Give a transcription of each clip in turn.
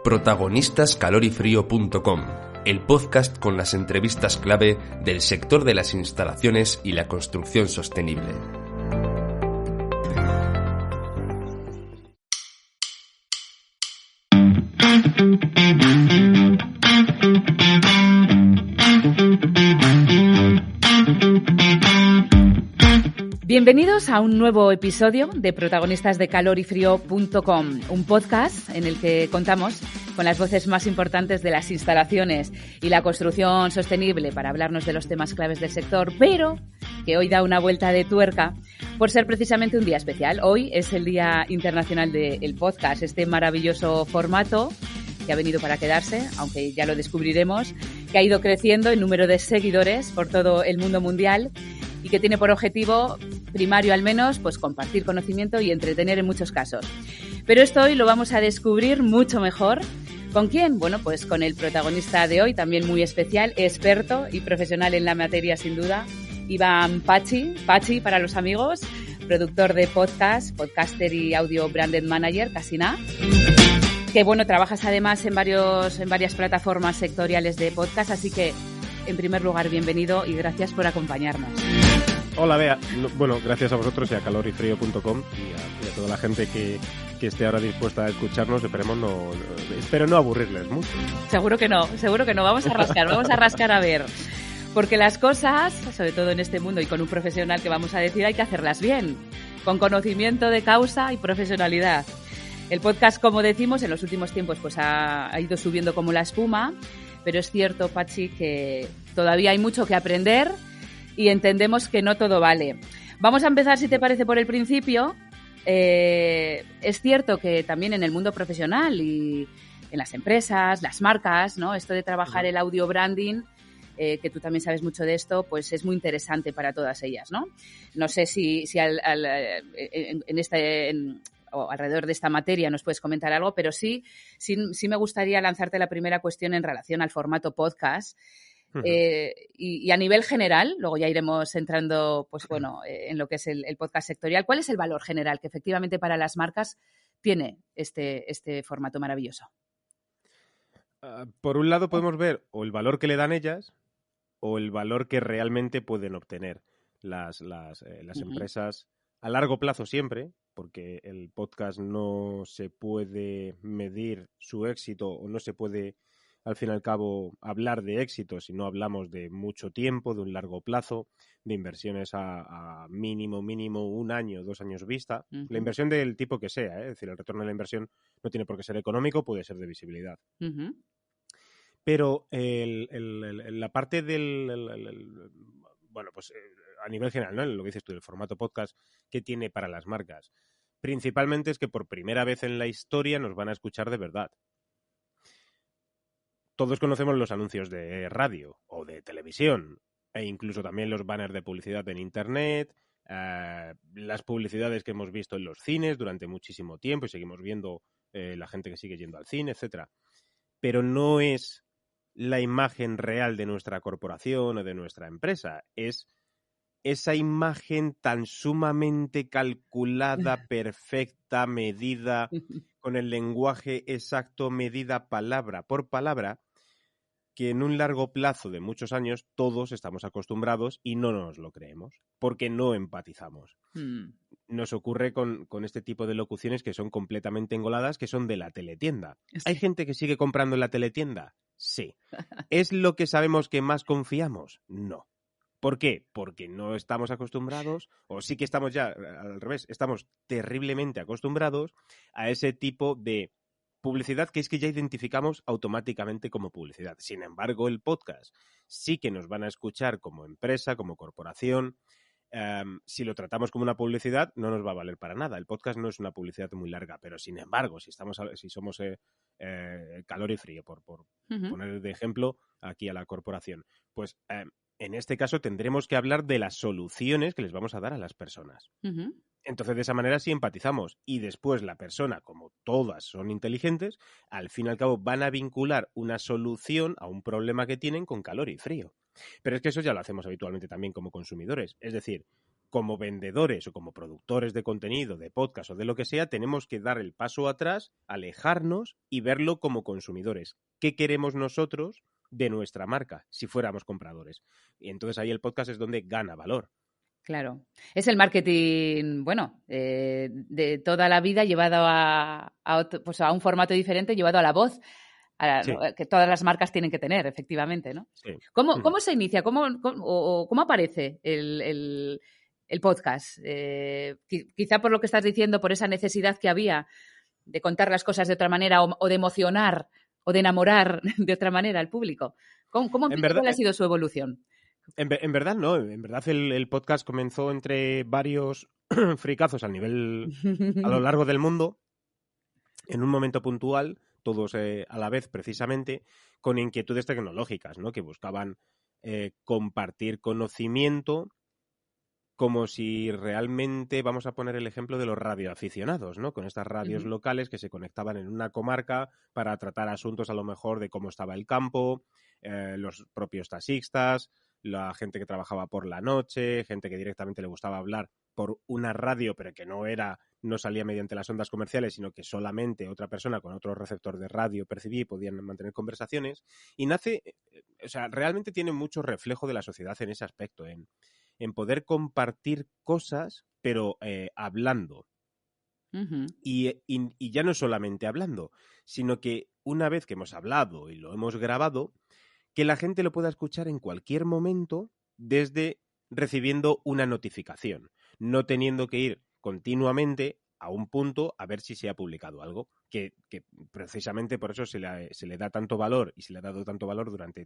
Protagonistascalorifrío.com, el podcast con las entrevistas clave del sector de las instalaciones y la construcción sostenible. Bienvenidos a un nuevo episodio de Protagonistasdecalorifrío.com, un podcast en el que contamos con las voces más importantes de las instalaciones y la construcción sostenible para hablarnos de los temas claves del sector, pero que hoy da una vuelta de tuerca por ser precisamente un día especial. Hoy es el Día Internacional del Podcast, este maravilloso formato que ha venido para quedarse, aunque ya lo descubriremos, que ha ido creciendo en número de seguidores por todo el mundo mundial y que tiene por objetivo primario al menos, pues compartir conocimiento y entretener en muchos casos. Pero esto hoy lo vamos a descubrir mucho mejor. ¿Con quién? Bueno, pues con el protagonista de hoy, también muy especial, experto y profesional en la materia sin duda, Iván Pachi para los amigos, productor de podcast, podcaster y audio branded manager, casi nada. Que bueno, trabajas además en varias plataformas sectoriales de podcast, así que en primer lugar, bienvenido y gracias por acompañarnos. Hola, Bea. Bueno, gracias a vosotros y a calorifrío.com y a toda la gente que esté ahora dispuesta a escucharnos. Espero no aburrirles mucho. Seguro que no. Vamos a rascar a ver. Porque las cosas, sobre todo en este mundo y con un profesional que vamos a decir, hay que hacerlas bien, con conocimiento de causa y profesionalidad. El podcast, como decimos, en los últimos tiempos pues ha ido subiendo como la espuma, pero es cierto, Pachi, que todavía hay mucho que aprender y entendemos que no todo vale. Vamos a empezar, si te parece, por el principio. Es cierto que también en el mundo profesional y en las empresas, las marcas, ¿no? Esto de trabajar el audio branding, que tú también sabes mucho de esto, pues es muy interesante para todas ellas, ¿no? No sé si o alrededor de esta materia nos puedes comentar algo, pero sí me gustaría lanzarte la primera cuestión en relación al formato podcast. Y a nivel general, luego ya iremos entrando pues bueno, en lo que es el podcast sectorial. ¿Cuál es el valor general que efectivamente para las marcas tiene este formato maravilloso? Por un lado podemos ver o el valor que le dan ellas o el valor que realmente pueden obtener las empresas a largo plazo siempre, porque el podcast no se puede medir su éxito o no se puede, al fin y al cabo, hablar de éxito si no hablamos de mucho tiempo, de un largo plazo, de inversiones a mínimo 1 año, 2 años vista. La inversión del tipo que sea, es decir, el retorno de la inversión no tiene por qué ser económico, puede ser de visibilidad. Pero la parte bueno, pues a nivel general, ¿no? Lo que dices tú, el formato podcast que tiene para las marcas, principalmente es que por primera vez en la historia nos van a escuchar de verdad. Todos conocemos los anuncios de radio o de televisión e incluso también los banners de publicidad en internet, las publicidades que hemos visto en los cines durante muchísimo tiempo y seguimos viendo la gente que sigue yendo al cine, etcétera. Pero no es la imagen real de nuestra corporación o de nuestra empresa, es esa imagen tan sumamente calculada, perfecta, medida, con el lenguaje exacto, medida palabra por palabra, que en un largo plazo de muchos años todos estamos acostumbrados y no nos lo creemos, porque no empatizamos. Nos ocurre con este tipo de locuciones que son completamente engoladas, que son de la teletienda. Sí. ¿Hay gente que sigue comprando en la teletienda? Sí. ¿Es lo que sabemos que más confiamos? No. ¿Por qué? Porque no estamos acostumbrados, o sí que estamos ya, al revés, estamos terriblemente acostumbrados a ese tipo de publicidad que es que ya identificamos automáticamente como publicidad. Sin embargo, el podcast sí que nos van a escuchar como empresa, como corporación. Si lo tratamos como una publicidad, no nos va a valer para nada. El podcast no es una publicidad muy larga, pero sin embargo, si somos Calor y Frío, por poner de ejemplo aquí a la corporación, pues en este caso tendremos que hablar de las soluciones que les vamos a dar a las personas. Entonces, de esa manera sí empatizamos. Y después la persona, como todas son inteligentes, al fin y al cabo van a vincular una solución a un problema que tienen con calor y frío. Pero es que eso ya lo hacemos habitualmente también como consumidores. Es decir, como vendedores o como productores de contenido, de podcast o de lo que sea, tenemos que dar el paso atrás, alejarnos y verlo como consumidores. ¿Qué queremos nosotros de nuestra marca si fuéramos compradores? Y entonces ahí el podcast es donde gana valor. Claro. Es el marketing, bueno, de toda la vida llevado pues a un formato diferente, llevado a la voz, Sí. que todas las marcas tienen que tener, efectivamente, ¿no? Sí. ¿Cómo se inicia? ¿Cómo aparece el podcast? Quizá por lo que estás diciendo, por esa necesidad que había de contar las cosas de otra manera o de emocionar o de enamorar de otra manera al público. ¿Cómo En verdad, cuál ha sido su evolución? En verdad no, en verdad el podcast comenzó entre varios fricazos a lo largo del mundo, en un momento puntual, todos a la vez precisamente, con inquietudes tecnológicas, ¿no? Que buscaban compartir conocimiento como si realmente, vamos a poner el ejemplo de los radioaficionados, ¿no? Con estas radios locales que se conectaban en una comarca para tratar asuntos a lo mejor de cómo estaba el campo, los propios taxistas, la gente que trabajaba por la noche, gente que directamente le gustaba hablar por una radio, pero que no salía mediante las ondas comerciales, sino que solamente otra persona con otro receptor de radio percibía y podían mantener conversaciones. Y realmente tiene mucho reflejo de la sociedad en ese aspecto, en poder compartir cosas, pero hablando. Y ya no solamente hablando, sino que una vez que hemos hablado y lo hemos grabado, que la gente lo pueda escuchar en cualquier momento desde recibiendo una notificación, no teniendo que ir continuamente a un punto a ver si se ha publicado algo, que precisamente por eso se le da tanto valor y se le ha dado tanto valor durante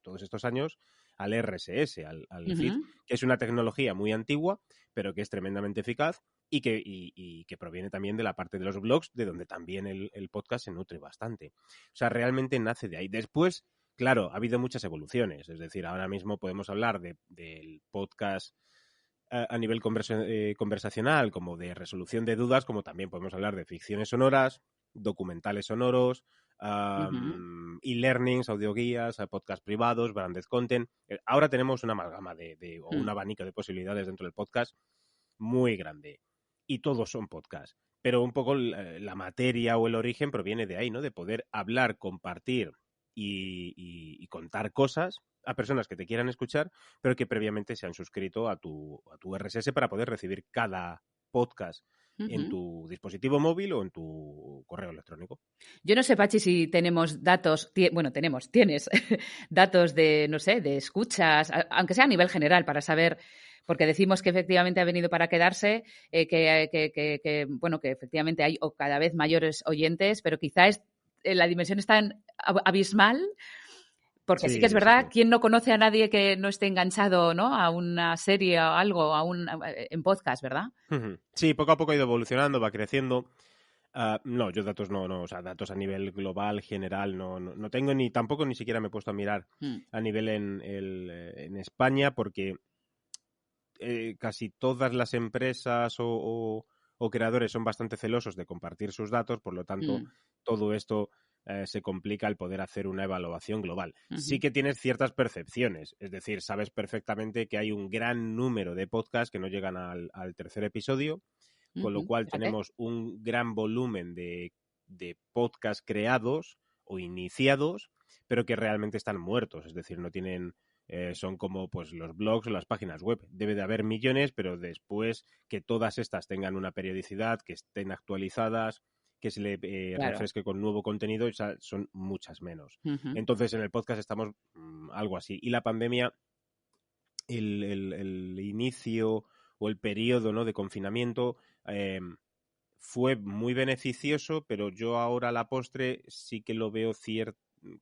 todos estos años al RSS, al feed, que es una tecnología muy antigua, pero que es tremendamente eficaz y que proviene también de la parte de los blogs, de donde también el podcast se nutre bastante. O sea, realmente nace de ahí. Después, claro, ha habido muchas evoluciones, es decir, ahora mismo podemos hablar del podcast a nivel conversacional, como de resolución de dudas, como también podemos hablar de ficciones sonoras, documentales sonoros, e-learnings, audioguías, podcast privados, branded content. Ahora tenemos una amalgama o un abanico de posibilidades dentro del podcast muy grande. Y todos son podcasts. Pero un poco la materia o el origen proviene de ahí, ¿no? De poder hablar, compartir y contar cosas a personas que te quieran escuchar, pero que previamente se han suscrito a tu RSS para poder recibir cada podcast en tu dispositivo móvil o en tu correo electrónico. Yo no sé, Pachi, si tenemos datos, tienes datos de, no sé, de escuchas, aunque sea a nivel general, para saber, porque decimos que efectivamente ha venido para quedarse, que efectivamente hay cada vez mayores oyentes, pero quizá la dimensión es tan abismal. Porque sí que es verdad, ¿quién no conoce a nadie que no esté enganchado, ¿no? A una serie o algo, en podcast, ¿verdad? Sí, poco a poco ha ido evolucionando, va creciendo. No, yo datos no, o sea, datos a nivel global, general, no tengo tampoco ni siquiera me he puesto a mirar a nivel en España, porque casi todas las empresas o creadores son bastante celosos de compartir sus datos, por lo tanto, todo esto se complica el poder hacer una evaluación global. Sí que tienes ciertas percepciones, es decir, sabes perfectamente que hay un gran número de podcasts que no llegan al tercer episodio, con lo cual tenemos un gran volumen de podcasts creados o iniciados, pero que realmente están muertos, es decir, no tienen... son como pues los blogs o las páginas web. Debe de haber millones, pero después que todas estas tengan una periodicidad, que estén actualizadas, que se le refresque con nuevo contenido, o sea, son muchas menos. Entonces, en el podcast estamos algo así. Y la pandemia, el inicio o el periodo, ¿no?, de confinamiento fue muy beneficioso, pero yo ahora a la postre sí que lo veo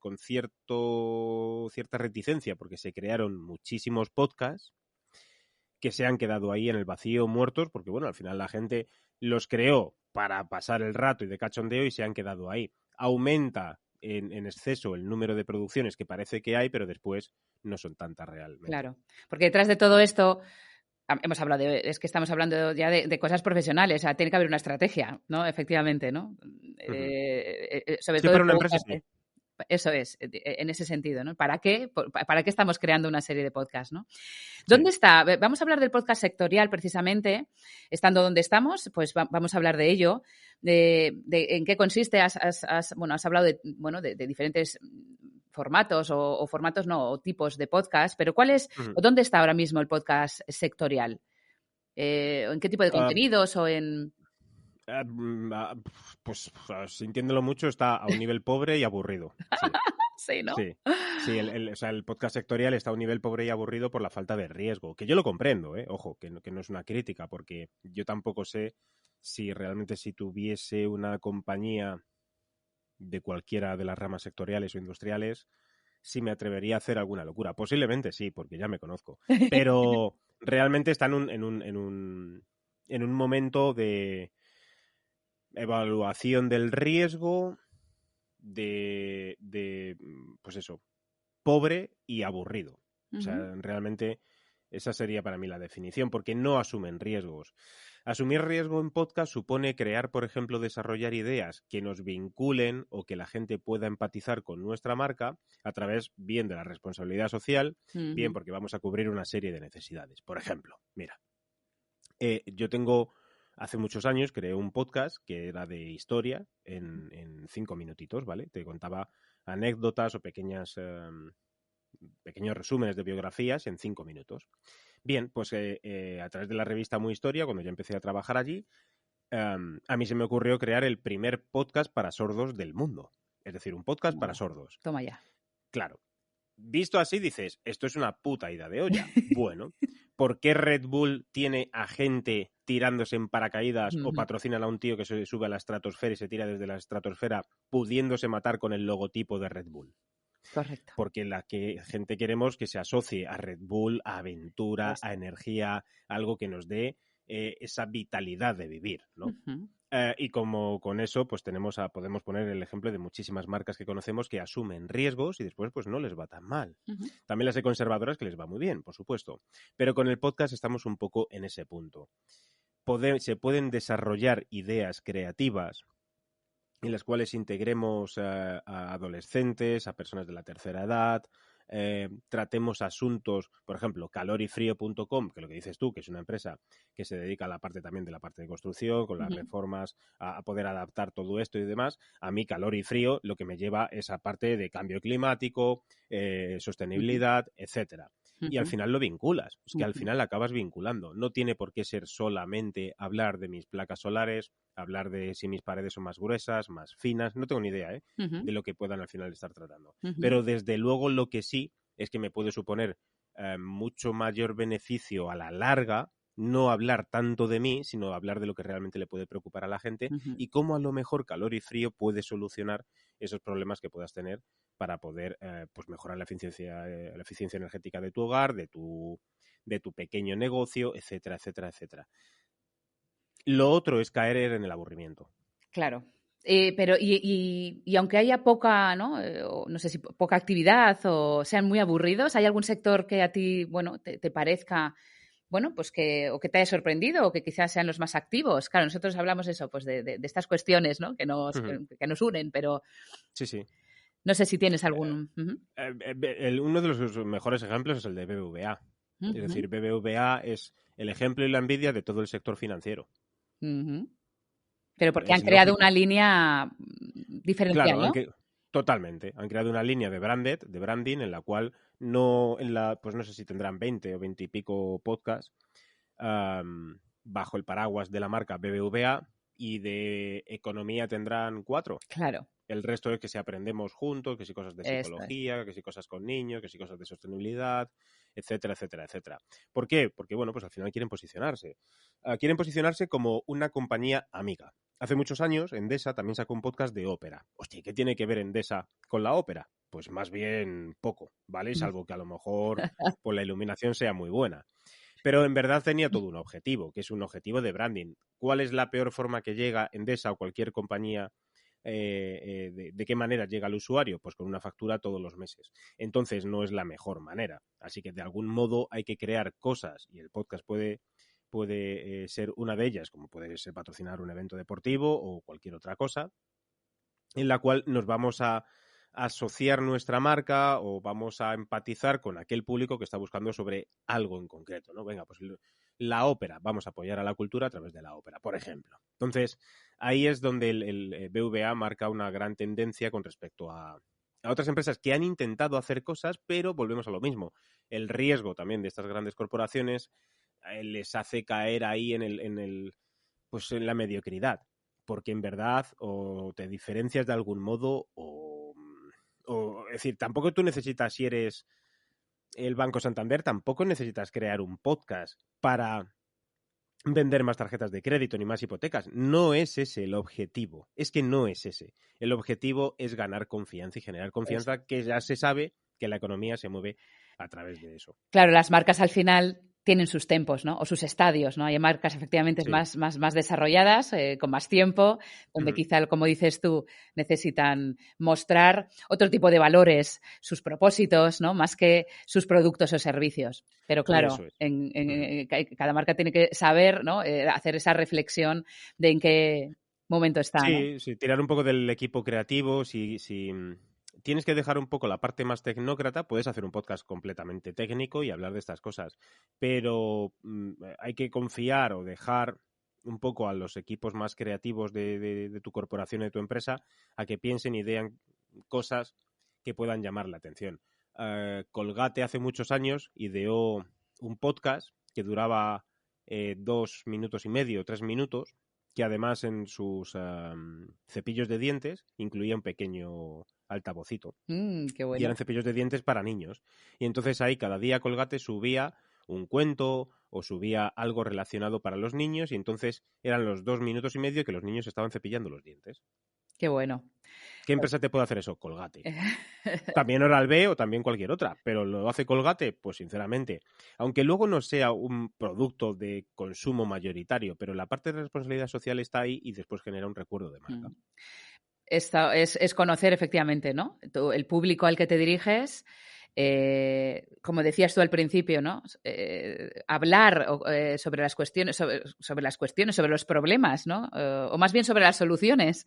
con cierta reticencia, porque se crearon muchísimos podcasts que se han quedado ahí en el vacío muertos, porque bueno, al final la gente los creó para pasar el rato y de cachondeo y se han quedado ahí. Aumenta en exceso el número de producciones que parece que hay, pero después no son tantas realmente. Claro, porque detrás de todo esto estamos hablando ya de cosas profesionales, o sea, tiene que haber una estrategia, ¿no? Efectivamente, ¿no? Sobre todo para una empresa, sí. Eso es, en ese sentido, ¿no? ¿Para qué estamos creando una serie de podcasts, ¿no? ¿Dónde está? Vamos a hablar del podcast sectorial, precisamente. Estando donde estamos, pues vamos a hablar de ello. De en qué consiste. Has hablado de diferentes formatos o formatos, no, o tipos de podcast, pero ¿cuál es o dónde está ahora mismo el podcast sectorial? ¿En qué tipo de contenidos o en...? Pues sintiéndolo mucho, está a un nivel pobre y aburrido. Sí. Sí, ¿no? Sí, el podcast sectorial está a un nivel pobre y aburrido por la falta de riesgo, que yo lo comprendo, ojo, que no es una crítica, porque yo tampoco sé si realmente si tuviese una compañía de cualquiera de las ramas sectoriales o industriales, si me atrevería a hacer alguna locura. Posiblemente sí, porque ya me conozco. Pero realmente está en un momento de evaluación del riesgo, pues eso, pobre y aburrido. O sea, realmente esa sería para mí la definición, porque no asumen riesgos. Asumir riesgo en podcast supone crear, por ejemplo, desarrollar ideas que nos vinculen o que la gente pueda empatizar con nuestra marca a través bien de la responsabilidad social, bien porque vamos a cubrir una serie de necesidades. Por ejemplo, mira, yo hace muchos años creé un podcast que era de historia en 5 minutitos, ¿vale? Te contaba anécdotas o pequeños resúmenes de biografías en 5 minutos. Bien, pues a través de la revista Muy Historia, cuando yo empecé a trabajar allí, a mí se me ocurrió crear el primer podcast para sordos del mundo. Es decir, un podcast para sordos. Toma ya. Claro. Visto así dices, esto es una puta ida de olla. Bueno, ¿por qué Red Bull tiene a gente tirándose en paracaídas o patrocinan a un tío que se sube a la estratosfera y se tira desde la estratosfera pudiéndose matar con el logotipo de Red Bull? Correcto. Porque la gente queremos que se asocie a Red Bull, a aventura, a energía, algo que nos dé esa vitalidad de vivir, ¿no? Y como con eso, pues podemos poner el ejemplo de muchísimas marcas que conocemos que asumen riesgos y después pues no les va tan mal. También las hay conservadoras que les va muy bien, por supuesto. Pero con el podcast estamos un poco en ese punto. Se pueden desarrollar ideas creativas en las cuales integremos a adolescentes, a personas de la tercera edad, tratemos asuntos, por ejemplo, calorifrio.com, que lo que dices tú, que es una empresa que se dedica a la parte también de la parte de construcción, con las reformas, a poder adaptar todo esto y demás. A mí, Calor y Frío, lo que me lleva es a parte de cambio climático, sostenibilidad, etcétera. Y al final lo vinculas, es que al final acabas vinculando. No tiene por qué ser solamente hablar de mis placas solares, hablar de si mis paredes son más gruesas, más finas, no tengo ni idea de lo que puedan al final estar tratando. Pero desde luego lo que sí es que me puede suponer mucho mayor beneficio a la larga no hablar tanto de mí, sino hablar de lo que realmente le puede preocupar a la gente y cómo a lo mejor Calor y Frío puede solucionar esos problemas que puedas tener para poder pues mejorar la eficiencia energética de tu hogar, de tu pequeño negocio, etcétera, etcétera, etcétera. Lo otro es caer en el aburrimiento. Claro. Pero y aunque haya poca, ¿no? No sé si poca actividad o sean muy aburridos, ¿hay algún sector que a ti, bueno, te parezca, bueno, pues que te haya sorprendido o que quizás sean los más activos? Claro, nosotros hablamos eso, pues de estas cuestiones, ¿no? Que nos unen, pero sí. No sé si tienes algún... Uno de los mejores ejemplos es el de BBVA. Es decir, BBVA es el ejemplo y la envidia de todo el sector financiero. Pero porque han creado una línea diferencial, claro, ¿no? Totalmente. Han creado una línea de branding, en la cual pues no sé si tendrán 20 o 20 y pico podcasts bajo el paraguas de la marca BBVA, y de economía tendrán 4. Claro. El resto es que si aprendemos juntos, que si cosas de psicología, que si cosas con niños, que si cosas de sostenibilidad, etcétera, etcétera, etcétera. ¿Por qué? Porque, bueno, pues al final quieren posicionarse. Quieren posicionarse como una compañía amiga. Hace muchos años, Endesa también sacó un podcast de ópera. Hostia, ¿qué tiene que ver Endesa con la ópera? Pues más bien poco, ¿vale? Salvo que a lo mejor pues, la iluminación sea muy buena. Pero en verdad tenía todo un objetivo, que es un objetivo de branding. ¿Cuál es la peor forma que llega Endesa o cualquier compañía? ¿De qué manera llega al usuario? Pues con una factura todos los meses. Entonces no es la mejor manera. Así que de algún modo hay que crear cosas, y el podcast puede ser una de ellas, como puede ser patrocinar un evento deportivo o cualquier otra cosa, en la cual nos vamos a asociar nuestra marca o vamos a empatizar con aquel público que está buscando sobre algo en concreto, ¿no? Venga, pues la ópera, vamos a apoyar a la cultura a través de la ópera, por ejemplo. Entonces, ahí es donde el BVA marca una gran tendencia con respecto a otras empresas que han intentado hacer cosas, pero volvemos a lo mismo. El riesgo también de estas grandes corporaciones les hace caer ahí pues en la mediocridad, porque en verdad o te diferencias de algún modo o es decir, tampoco tú necesitas, si eres el Banco Santander, tampoco necesitas crear un podcast para vender más tarjetas de crédito ni más hipotecas. No es ese el objetivo. Es que no es ese. El objetivo es ganar confianza y generar confianza, que ya se sabe que la economía se mueve a través de eso. Claro, las marcas al final tienen sus tempos, ¿no? O sus estadios, ¿no? Hay marcas efectivamente Sí. más desarrolladas, con más tiempo, donde quizá, como dices tú, necesitan mostrar otro tipo de valores, sus propósitos, ¿no? Más que sus productos o servicios. Pero claro, Eso es. cada marca tiene que saber, ¿no? Hacer esa reflexión de en qué momento está, ¿no? Sí, tirar un poco del equipo creativo. Si tienes que dejar un poco la parte más tecnócrata, puedes hacer un podcast completamente técnico y hablar de estas cosas. Pero hay que confiar o dejar un poco a los equipos más creativos de tu corporación, de tu empresa, a que piensen y idean cosas que puedan llamar la atención. Colgate hace muchos años ideó un podcast que duraba 2 minutos y medio, 3 minutos, que además en sus cepillos de dientes incluía un pequeño altavocito. Qué bueno. Y eran cepillos de dientes para niños. Y entonces ahí cada día Colgate subía un cuento o subía algo relacionado para los niños y entonces eran los 2 minutos y medio que los niños estaban cepillando los dientes. Qué bueno. ¿Qué empresa te puede hacer eso? Colgate. También Oral-B o también cualquier otra, pero lo hace Colgate, pues sinceramente, aunque luego no sea un producto de consumo mayoritario, pero la parte de responsabilidad social está ahí y después genera un recuerdo de marca. Esto es conocer efectivamente, ¿no? El público al que te diriges, como decías tú al principio, ¿no? Hablar sobre las cuestiones, sobre los problemas, ¿no? O más bien sobre las soluciones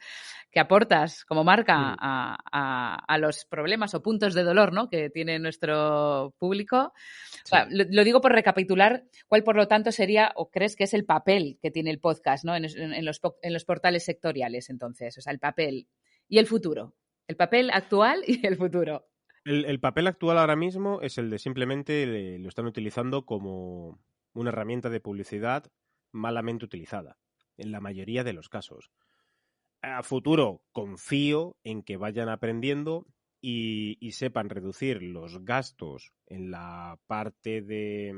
que aportas como marca a los problemas o puntos de dolor, ¿no? Que tiene nuestro público. Sí. O sea, lo digo por recapitular, ¿cuál por lo tanto sería o crees que es el papel que tiene el podcast, ¿no? en los portales sectoriales, entonces? O sea, el papel y el futuro. El papel actual y el futuro. El papel actual ahora mismo es el de simplemente lo están utilizando como una herramienta de publicidad malamente utilizada, en la mayoría de los casos. A futuro confío en que vayan aprendiendo y sepan reducir los gastos en la parte de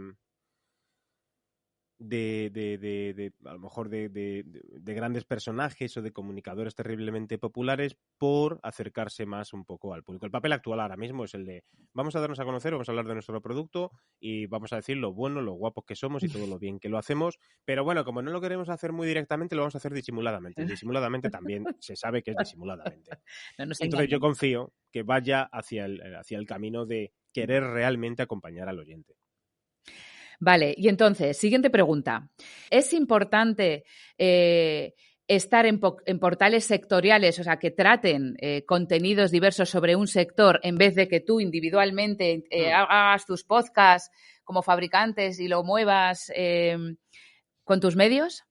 a lo mejor de grandes personajes o de comunicadores terriblemente populares por acercarse más un poco al público. El papel actual ahora mismo es el de vamos a darnos a conocer, vamos a hablar de nuestro producto y vamos a decir lo bueno, lo guapos que somos y todo lo bien que lo hacemos, pero bueno, como no lo queremos hacer muy directamente, lo vamos a hacer disimuladamente. Disimuladamente también se sabe que es disimuladamente. No nos Entonces yo confío que vaya hacia el camino de querer realmente acompañar al oyente. Vale, y entonces, siguiente pregunta. ¿Es importante estar en portales sectoriales, o sea, que traten contenidos diversos sobre un sector en vez de que tú individualmente hagas tus podcasts como fabricantes y lo muevas con tus medios?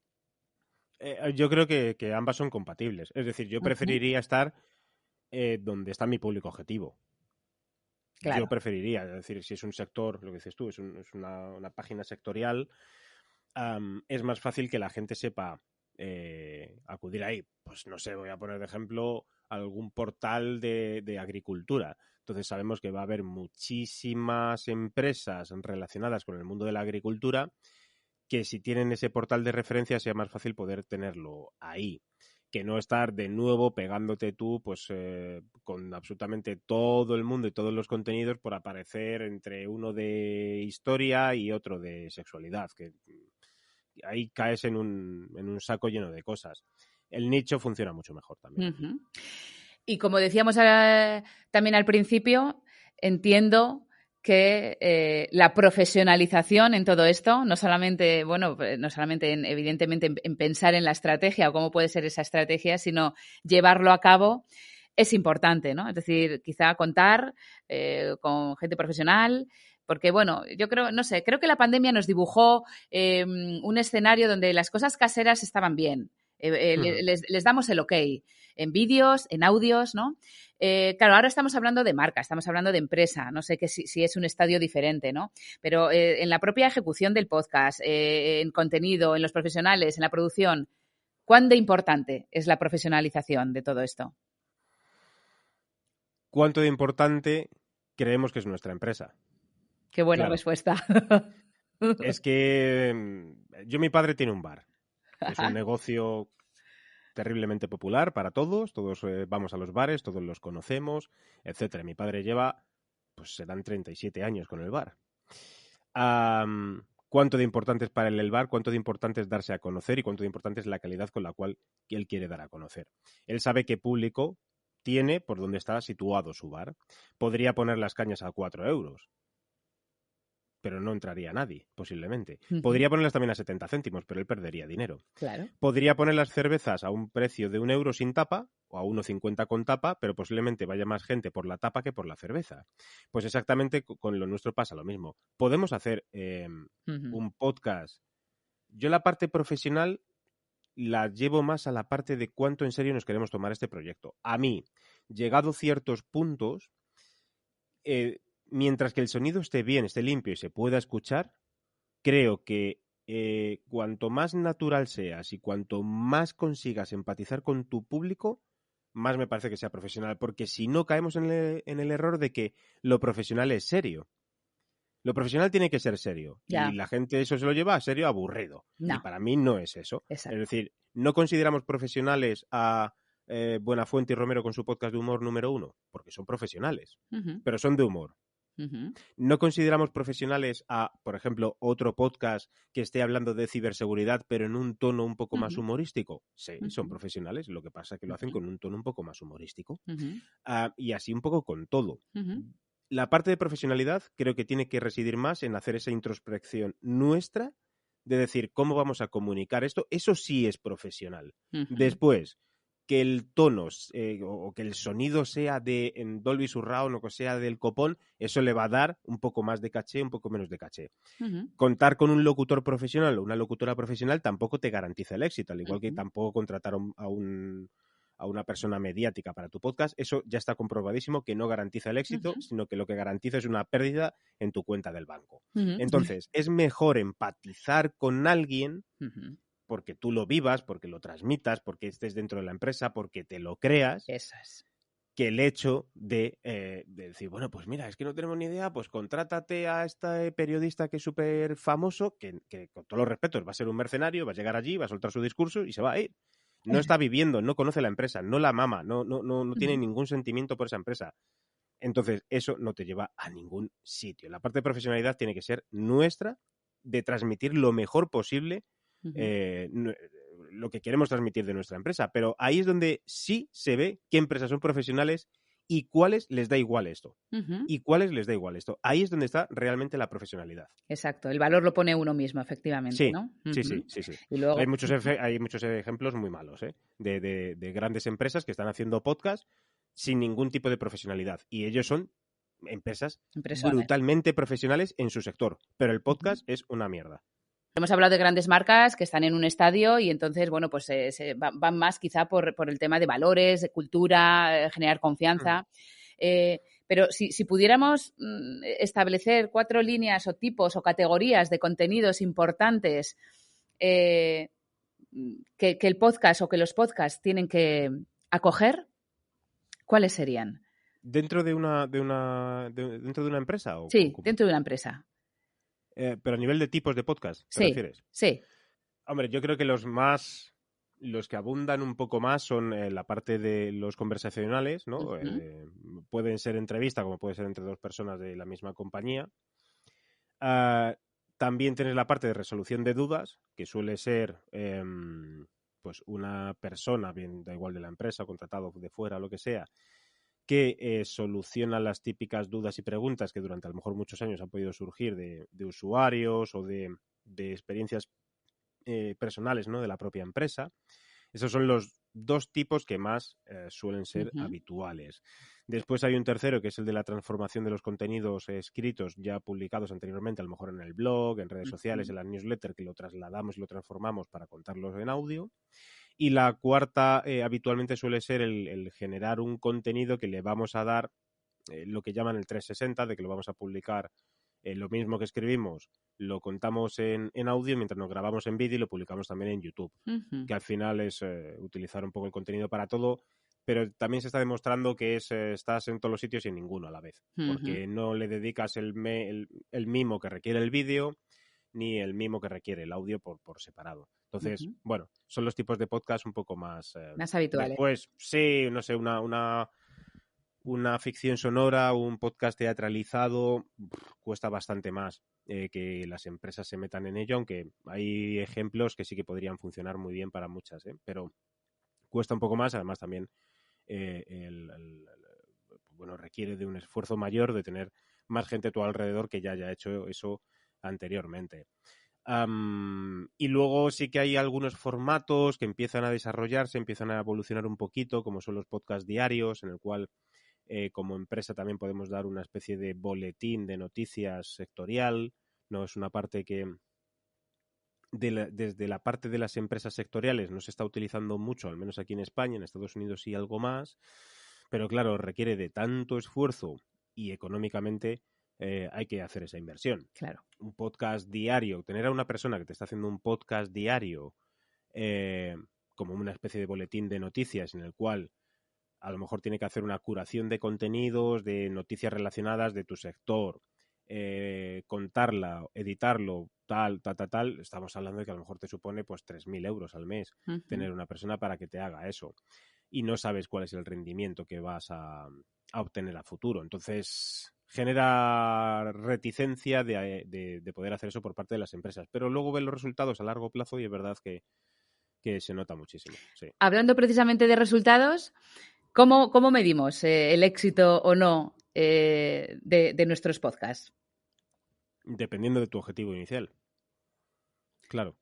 Yo creo que ambas son compatibles. Es decir, yo preferiría estar donde está mi público objetivo. Claro. Yo preferiría, es decir, si es un sector, lo que dices tú, es una página sectorial, es más fácil que la gente sepa acudir ahí. Pues no sé, voy a poner de ejemplo algún portal de agricultura. Entonces sabemos que va a haber muchísimas empresas relacionadas con el mundo de la agricultura que si tienen ese portal de referencia sea más fácil poder tenerlo ahí. Que no estar de nuevo pegándote tú pues con absolutamente todo el mundo y todos los contenidos por aparecer entre uno de historia y otro de sexualidad, que ahí caes en un saco lleno de cosas. El nicho funciona mucho mejor también. Uh-huh. Y como decíamos también al principio, entiendo que la profesionalización en todo esto, no solamente evidentemente en pensar en la estrategia o cómo puede ser esa estrategia, sino llevarlo a cabo, es importante, ¿no? Es decir, quizá contar con gente profesional, porque, bueno, yo creo, no sé, creo que la pandemia nos dibujó un escenario donde las cosas caseras estaban bien. Les damos el ok en vídeos, en audios, ¿no? Claro, ahora estamos hablando de marca, estamos hablando de empresa, no sé que si es un estadio diferente, ¿no? Pero en la propia ejecución del podcast, en contenido, en los profesionales, en la producción, ¿cuán de importante es la profesionalización de todo esto? ¿Cuánto de importante creemos que es nuestra empresa? Qué buena Claro. respuesta. Es que mi padre tiene un bar. Es un negocio terriblemente popular para todos vamos a los bares, todos los conocemos, etcétera. Mi padre lleva, pues serán 37 años con el bar. ¿Cuánto de importante es para él el bar? ¿Cuánto de importante es darse a conocer? ¿Y cuánto de importante es la calidad con la cual él quiere dar a conocer? Él sabe qué público tiene por donde está situado su bar. Podría poner las cañas a 4 euros, pero no entraría nadie, posiblemente. Podría ponerlas también a 70 céntimos, pero él perdería dinero. Claro. Podría poner las cervezas a un precio de 1 euro sin tapa, o a 1,50 con tapa, pero posiblemente vaya más gente por la tapa que por la cerveza. Pues exactamente con lo nuestro pasa lo mismo. Podemos hacer un podcast. Yo la parte profesional la llevo más a la parte de cuánto en serio nos queremos tomar este proyecto. A mí, llegado ciertos puntos, mientras que el sonido esté bien, esté limpio y se pueda escuchar, creo que cuanto más natural seas y cuanto más consigas empatizar con tu público, más me parece que sea profesional. Porque si no, caemos en el error de que lo profesional es serio. Lo profesional tiene que ser serio. Ya. Y la gente eso se lo lleva a serio aburrido. No. Y para mí no es eso. Exacto. Es decir, no consideramos profesionales a Buenafuente y Romero con su podcast de humor número 1, porque son profesionales, pero son de humor. No consideramos profesionales a, por ejemplo, otro podcast que esté hablando de ciberseguridad, pero en un tono un poco más humorístico. Sí, son profesionales, lo que pasa es que lo hacen con un tono un poco más humorístico. Y así un poco con todo. La parte de profesionalidad creo que tiene que residir más en hacer esa introspección nuestra de decir cómo vamos a comunicar esto. Eso sí es profesional. Después, que el tono o que el sonido sea en Dolby Surround o que sea del copón, eso le va a dar un poco más de caché, un poco menos de caché. Contar con un locutor profesional o una locutora profesional tampoco te garantiza el éxito, al igual que tampoco contratar a una persona mediática para tu podcast. Eso ya está comprobadísimo que no garantiza el éxito, sino que lo que garantiza es una pérdida en tu cuenta del banco. Entonces, es mejor empatizar con alguien porque tú lo vivas, porque lo transmitas, porque estés dentro de la empresa, porque te lo creas, que el hecho de decir, bueno, pues mira, es que no tenemos ni idea, pues contrátate a este periodista que es súper famoso, que con todos los respetos va a ser un mercenario, va a llegar allí, va a soltar su discurso y se va a ir. No está viviendo, no conoce la empresa, no la mama, no tiene ningún sentimiento por esa empresa. Entonces, eso no te lleva a ningún sitio. La parte de profesionalidad tiene que ser nuestra, de transmitir lo mejor posible lo que queremos transmitir de nuestra empresa, pero ahí es donde sí se ve qué empresas son profesionales y cuáles les da igual esto. Y cuáles les da igual esto. Ahí es donde está realmente la profesionalidad. Exacto, el valor lo pone uno mismo, efectivamente, sí, ¿no? Sí. Y luego... Hay muchos ejemplos muy malos, de grandes empresas que están haciendo podcast sin ningún tipo de profesionalidad. Y ellos son empresas brutalmente profesionales en su sector, pero el podcast es una mierda. Hemos hablado de grandes marcas que están en un estadio y entonces, bueno, pues van más quizá por el tema de valores, de cultura, generar confianza. Pero si pudiéramos establecer 4 líneas o tipos o categorías de contenidos importantes que el podcast o que los podcasts tienen que acoger, ¿cuáles serían? ¿Dentro de una empresa? Sí, dentro de una empresa. Pero a nivel de tipos de podcast, ¿te refieres? Sí. Hombre, yo creo que los que abundan un poco más son la parte de los conversacionales, ¿no? Pueden ser entrevista, como puede ser entre 2 personas de la misma compañía. También tienes la parte de resolución de dudas, que suele ser pues una persona, bien da igual de la empresa, contratado de fuera, lo que sea, que soluciona las típicas dudas y preguntas que durante a lo mejor muchos años han podido surgir de usuarios o de experiencias personales, ¿no? De la propia empresa. Esos son los dos tipos que más suelen ser Ujú. habituales. Después hay un tercero, que es el de la transformación de los contenidos escritos ya publicados anteriormente, a lo mejor en el blog, en redes sociales, en Ujú. la newsletter, que lo trasladamos y lo transformamos para contarlos en audio. Y la cuarta habitualmente suele ser el generar un contenido que le vamos a dar lo que llaman el 360, de que lo vamos a publicar lo mismo que escribimos, lo contamos en audio mientras nos grabamos en vídeo y lo publicamos también en YouTube, Ujú. que al final es utilizar un poco el contenido para todo, pero también se está demostrando que estás en todos los sitios y en ninguno a la vez, Ujú. porque no le dedicas el mimo que requiere el vídeo ni el mimo que requiere el audio por separado. Entonces, Ujú. bueno, son los tipos de podcast un poco más... Más habituales. Después, sí, no sé, una ficción sonora, un podcast teatralizado, cuesta bastante más que las empresas se metan en ello, aunque hay ejemplos que sí que podrían funcionar muy bien para muchas, pero cuesta un poco más. Además también bueno, requiere de un esfuerzo mayor de tener más gente a tu alrededor que ya haya hecho eso anteriormente. Y luego sí que hay algunos formatos que empiezan a desarrollarse, empiezan a evolucionar un poquito, como son los podcasts diarios, en el cual como empresa también podemos dar una especie de boletín de noticias sectorial. No es una parte que desde la parte de las empresas sectoriales no se está utilizando mucho, al menos aquí en España, en Estados Unidos sí algo más, pero claro, requiere de tanto esfuerzo y económicamente hay que hacer esa inversión. Claro. Un podcast diario, tener a una persona que te está haciendo un podcast diario como una especie de boletín de noticias en el cual a lo mejor tiene que hacer una curación de contenidos, de noticias relacionadas de tu sector, contarla, editarlo, tal, estamos hablando de que a lo mejor te supone pues 3.000 euros al mes Ujú. tener una persona para que te haga eso. Y no sabes cuál es el rendimiento que vas a obtener a futuro. Entonces genera reticencia de poder hacer eso por parte de las empresas. Pero luego ven los resultados a largo plazo y es verdad que se nota muchísimo. Sí. Hablando precisamente de resultados, ¿cómo medimos el éxito o no de nuestros podcasts? Dependiendo de tu objetivo inicial. Claro.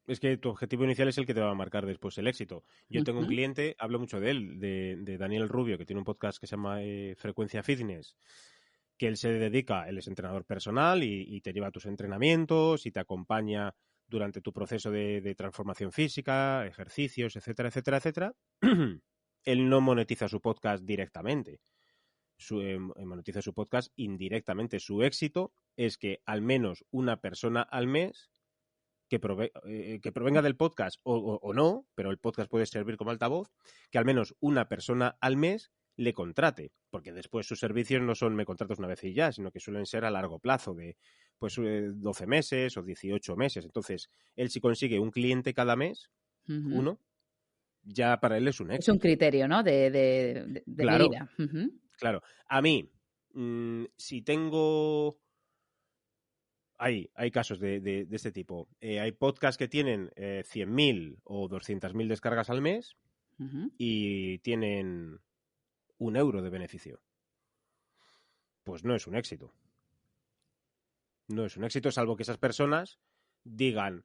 Es que tu objetivo inicial es el que te va a marcar después el éxito. Yo tengo un Ujú. cliente, hablo mucho de él, de Daniel Rubio, que tiene un podcast que se llama Frecuencia Fitness, que él se dedica, él es entrenador personal y te lleva a tus entrenamientos y te acompaña durante tu proceso de transformación física, ejercicios, etcétera, etcétera, etcétera. Él no monetiza su podcast directamente. Monetiza su podcast indirectamente. Su éxito es que al menos una persona al mes que provenga del podcast o no, pero el podcast puede servir como altavoz, que al menos una persona al mes le contrate, porque después sus servicios no son me contratas una vez y ya, sino que suelen ser a largo plazo, de pues 12 meses o 18 meses. Entonces, él si consigue un cliente cada mes, Ujú. uno, ya para él es un Es un éxito. criterio, ¿no? De Claro, medida. Ujú. claro. A mí, si tengo... Hay casos de este tipo. Hay podcasts que tienen 100.000 o 200.000 descargas al mes Ujú. y tienen 1 euro de beneficio. Pues no es un éxito. No es un éxito, salvo que esas personas digan,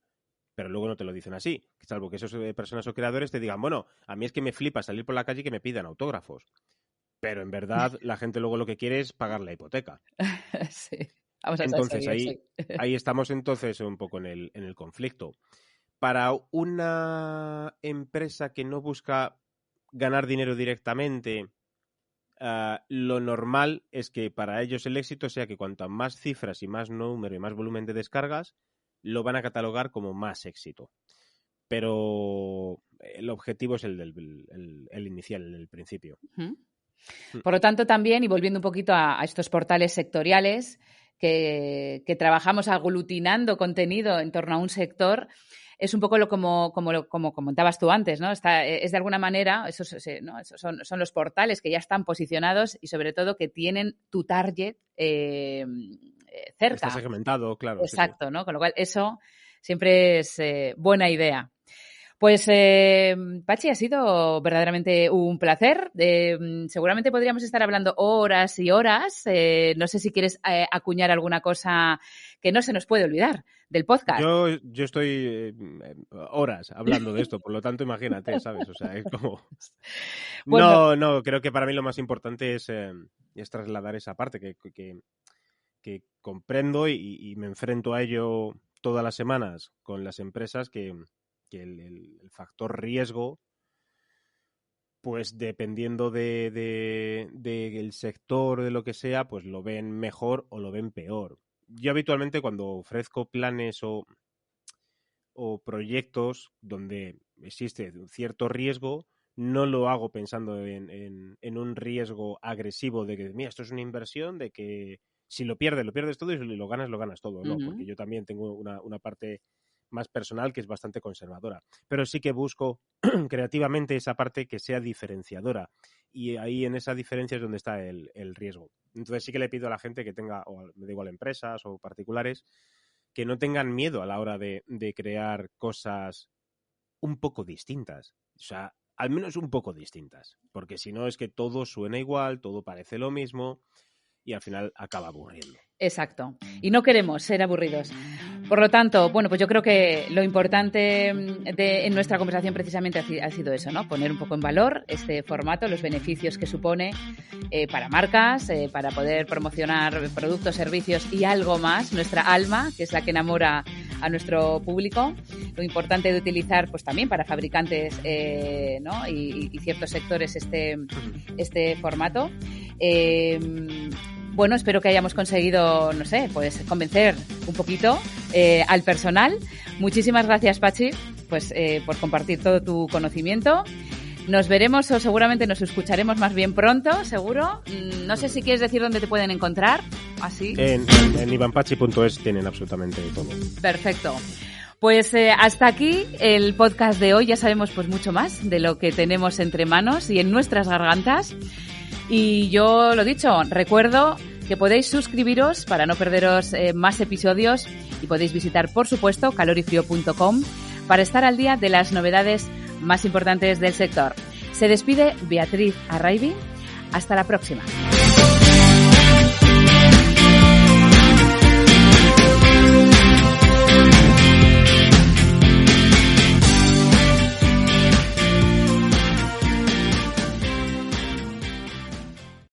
pero luego no te lo dicen así, salvo que esas personas o creadores te digan, bueno, a mí es que me flipa salir por la calle y que me pidan autógrafos. Pero en verdad la gente luego lo que quiere es pagar la hipoteca. Sí. Vamos a ser Entonces serios, sí. ahí estamos entonces un poco en el conflicto. Para una empresa que no busca ganar dinero directamente, lo normal es que para ellos el éxito sea que cuanto más cifras y más número y más volumen de descargas, lo van a catalogar como más éxito. Pero el objetivo es el inicial, el del principio. Ujú. Por lo tanto, también, y volviendo un poquito a estos portales sectoriales que trabajamos aglutinando contenido en torno a un sector, es un poco como comentabas tú antes, ¿no? Es de alguna manera, ¿no? Esos son los portales que ya están posicionados y sobre todo que tienen tu target cerca. Está segmentado, claro. Exacto, Sí. ¿no? Con lo cual, eso siempre es buena idea. Pues, Pachi, ha sido verdaderamente un placer. Seguramente podríamos estar hablando horas y horas. No sé si quieres acuñar alguna cosa que no se nos puede olvidar del podcast. Yo estoy horas hablando de esto, por lo tanto, imagínate, ¿sabes? O sea, es como... Bueno. No, creo que para mí lo más importante es trasladar esa parte que comprendo y me enfrento a ello todas las semanas con las empresas que el factor riesgo, pues dependiendo del sector, de lo que sea, pues lo ven mejor o lo ven peor. Yo habitualmente cuando ofrezco planes o proyectos donde existe un cierto riesgo, no lo hago pensando en un riesgo agresivo de que, mira, esto es una inversión, de que si lo pierdes todo y si lo ganas todo. No, porque yo también tengo una parte más personal que es bastante conservadora. Pero sí que busco creativamente esa parte que sea diferenciadora. Y ahí en esa diferencia es donde está el riesgo. Entonces sí que le pido a la gente que tenga, o me da igual empresas o particulares, que no tengan miedo a la hora de crear cosas un poco distintas. O sea, al menos un poco distintas. Porque si no es que todo suena igual, todo parece lo mismo y al final acaba aburriendo. Exacto. Y no queremos ser aburridos. Por lo tanto, bueno, pues yo creo que lo importante en nuestra conversación precisamente ha sido eso, ¿no? Poner un poco en valor este formato, los beneficios que supone para marcas, para poder promocionar productos, servicios y algo más, nuestra alma, que es la que enamora a nuestro público. Lo importante de utilizar, pues también para fabricantes, ¿no? y ciertos sectores este formato. Bueno, espero que hayamos conseguido, no sé, pues convencer un poquito al personal. Muchísimas gracias, Pachi, pues por compartir todo tu conocimiento. Nos veremos o seguramente nos escucharemos más bien pronto, seguro. No sé si quieres decir dónde te pueden encontrar. ¿Así? En ivanpachi.es tienen absolutamente todo. Perfecto. Pues hasta aquí el podcast de hoy. Ya sabemos pues mucho más de lo que tenemos entre manos y en nuestras gargantas. Y yo lo dicho, recuerdo que podéis suscribiros para no perderos más episodios y podéis visitar, por supuesto, calorifrio.com para estar al día de las novedades más importantes del sector. Se despide Beatriz Arraibi. Hasta la próxima.